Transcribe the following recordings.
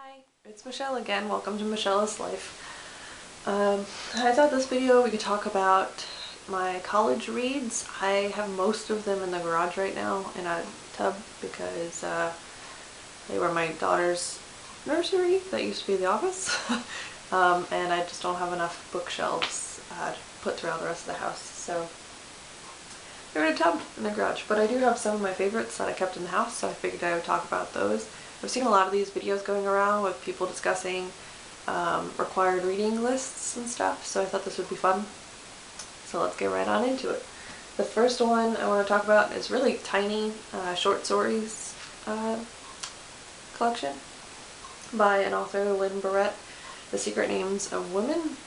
Hi, it's Michelle again. Welcome to Michelle's Life. I thought this video we could talk about my college reads. I have most of them in the garage right now in a tub because they were my daughter's nursery that used to be the office. And I just don't have enough bookshelves to put throughout the rest of the house. So they're in a tub in the garage. But I do have some of my favorites that I kept in the house, so I figured I would talk about those. I've seen a lot of these videos going around with people discussing required reading lists and stuff, so I thought this would be fun. So let's get right on into it. The first one I want to talk about is really tiny short stories collection by an author, Lynn Barrett, The Secret Names of Women.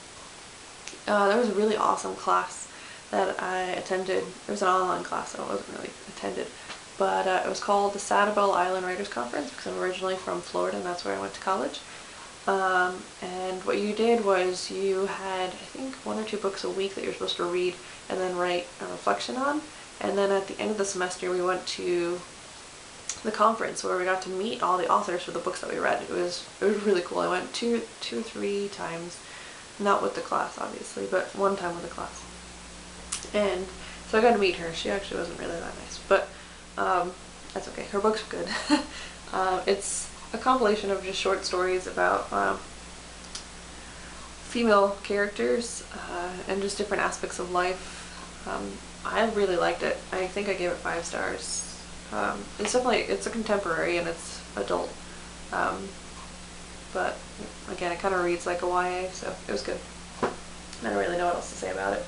There was a really awesome class that I attended. It was an online class, so it wasn't really attended. But it was called the Sanibel Island Writers Conference because I'm originally from Florida and that's where I went to college. And what you did was you had, I think, 1 or 2 books a week that you're supposed to read and then write a reflection on. And then at the end of the semester we went to the conference where we got to meet all the authors for the books that we read. It was really cool. I went two or three times, not with the class obviously, but one time with the class. And so I got to meet her. She actually wasn't really that nice, but that's okay. Her book's good. It's a compilation of just short stories about female characters and just different aspects of life. I really liked it. I think I gave it 5 stars. It's a contemporary and it's adult, but again, it kind of reads like a YA, so it was good. I don't really know what else to say about it.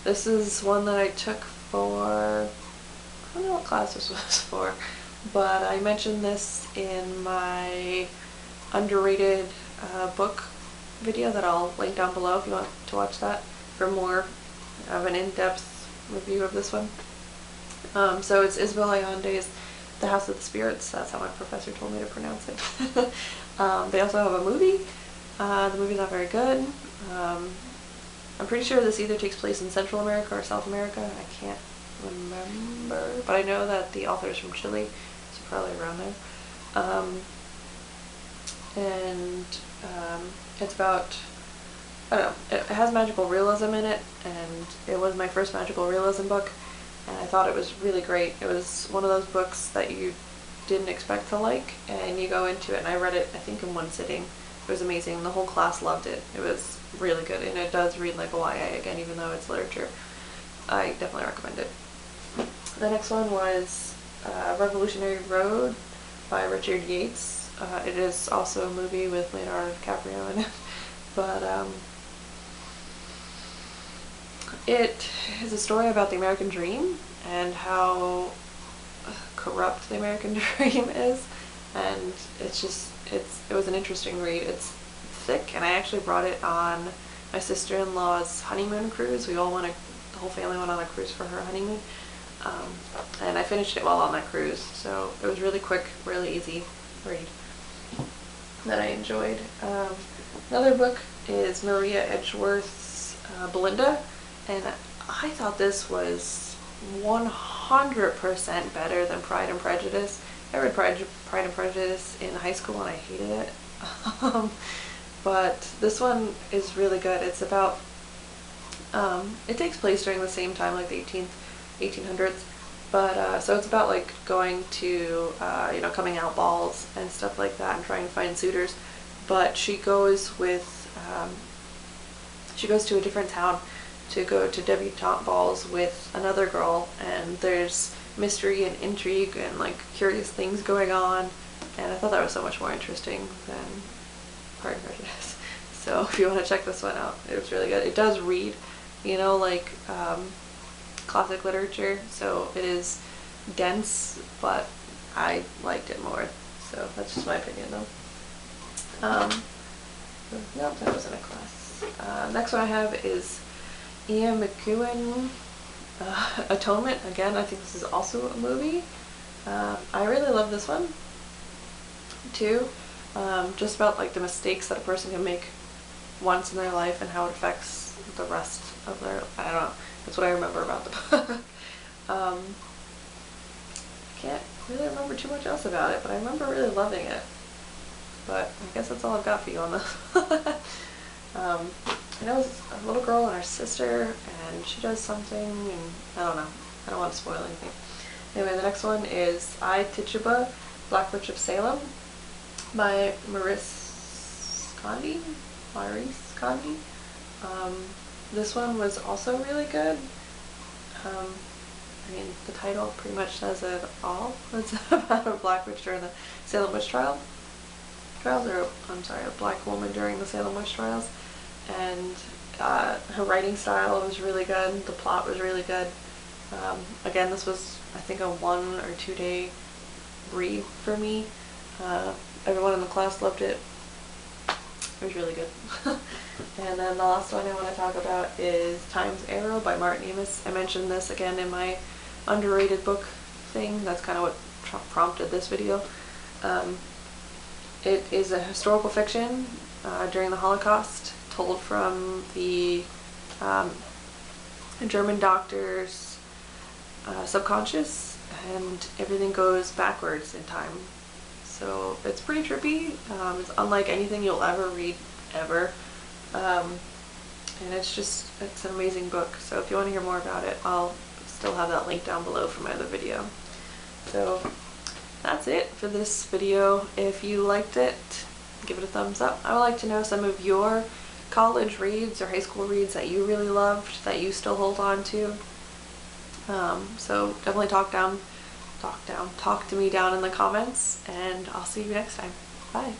This is one that I took for, I don't know what class this was for, but I mentioned this in my underrated book video that I'll link down below if you want to watch that for more of an in-depth review of this one. So it's Isabel Allende's The House of the Spirits. That's how my professor told me to pronounce it. They also have a movie. The movie's not very good. I'm pretty sure this either takes place in Central America or South America. I can't remember, but I know that the author is from Chile, so probably around there. It's about, I don't know, it has magical realism in it, and it was my first magical realism book, and I thought it was really great. It was one of those books that you didn't expect to like, and you go into it, and I read it, I think, in one sitting. It was amazing. The whole class loved it. It was really good, and it does read like a YA again, even though it's literature. I definitely recommend it. The next one was Revolutionary Road by Richard Yates. It is also a movie with Leonardo DiCaprio in it, but it is a story about the American dream and how corrupt the American dream is, and it was an interesting read. It's thick, and I actually brought it on my sister-in-law's honeymoon cruise. The whole family went on a cruise for her honeymoon, and I finished it while on that cruise, so it was really quick, really easy read that I enjoyed. Another book is Maria Edgeworth's Belinda, and I thought this was 100% better than Pride and Prejudice. I read Pride and Prejudice in high school and I hated it. But this one is really good. It's about, it takes place during the same time, like the 1800s, but so it's about like going to, coming out balls and stuff like that and trying to find suitors. But she goes to a different town to go to debutante balls with another girl, and there's mystery and intrigue and like curious things going on, and I thought that was so much more interesting than Pride and Prejudice. So if you want to check this one out, it was really good. It does read, like classic literature, so it is dense, but I liked it more. So that's just my opinion though. Nope, that wasn't a class. Next one I have is Ian McEwan, Atonement. Again, I think this is also a movie. I really love this one too. Just about like the mistakes that a person can make once in their life and how it affects the rest of their, I don't know, that's what I remember about the book. I can't really remember too much else about it, but I remember really loving it. but I guess that's all I've got for you on this. I know it's a little girl and her sister, and she does something, and I don't know. I don't want to spoil anything. Anyway, the next one is I, Tituba, Black Witch of Salem by Maurice Condi. This one was also really good. I mean, the title pretty much says it all. It's about a black witch during the Salem witch trials, or I'm sorry, a black woman during the Salem witch trials. And her writing style was really good. The plot was really good. Again, this was, I think, a 1 or 2 day read for me. Everyone in the class loved it. It was really good. And then the last one I want to talk about is Time's Arrow by Martin Amis. I mentioned this again in my underrated book thing. That's kind of what prompted this video. It is a historical fiction during the Holocaust, told from the German doctor's subconscious, and everything goes backwards in time. So it's pretty trippy. It's unlike anything you'll ever read, ever. And it's an amazing book. So if you want to hear more about it, I'll still have that link down below for my other video. So that's it for this video. If you liked it, give it a thumbs up. I would like to know some of your college reads or high school reads that you really loved, that you still hold on to. So definitely talk to me down in the comments, and I'll see you next time. Bye.